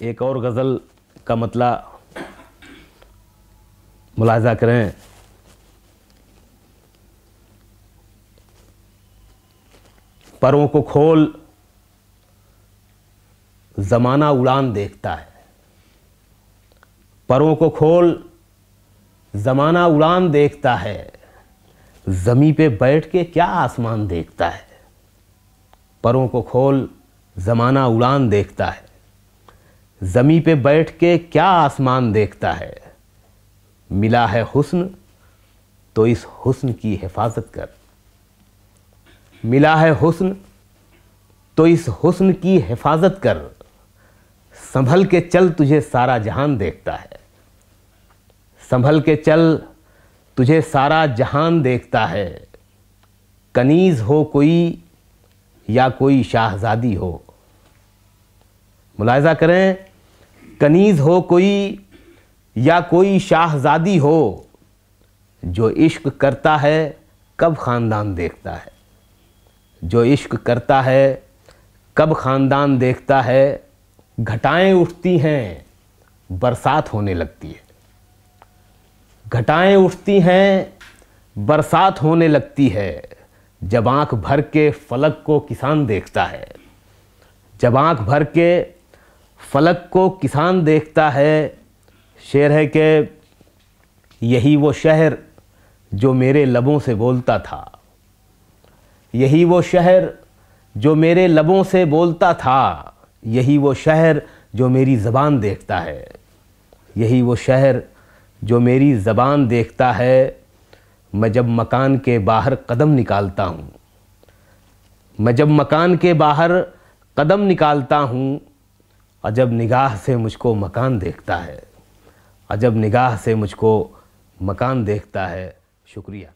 एक और गज़ल का मतला मुलाहज़ा करें। परों को खोल ज़माना उड़ान देखता है, परों को खोल ज़माना उड़ान देखता है, ज़मीं पे बैठ के क्या आसमान देखता है। परों को खोल ज़माना उड़ान देखता है, ज़मीं पे बैठ के क्या आसमान देखता है। मिला है हुस्न तो इस हुस्न की हिफाजत कर, मिला है हुस्न तो इस हुस्न की हिफाजत कर। संभल के चल तुझे सारा जहान देखता है, संभल के चल तुझे सारा जहान देखता है। कनीज़ हो कोई या कोई शाहज़ादी हो, मुलाहिज़ा करें, कनीज़ हो कोई या कोई शाहज़ादी हो, जो इश्क करता है कब ख़ानदान देखता है, जो इश्क करता है कब ख़ानदान देखता है। घटाएं उठती हैं बरसात होने लगती है, घटाएं उठती हैं बरसात होने लगती है। जब आँख भर के फलक को किसान देखता है, जब आँख भर के फलक को किसान देखता है। शेर है कि यही वो शहर जो मेरे लबों से बोलता था, यही वो शहर जो मेरे लबों से बोलता था। यही वो शहर जो मेरी ज़बान देखता है, यही वो शहर जो मेरी ज़बान देखता है। मैं जब मकान के बाहर कदम निकालता हूँ, मैं जब मकान के बाहर कदम निकालता हूँ, अजब निगाह से मुझको मकान देखता है, अजब निगाह से मुझको मकान देखता है। शुक्रिया।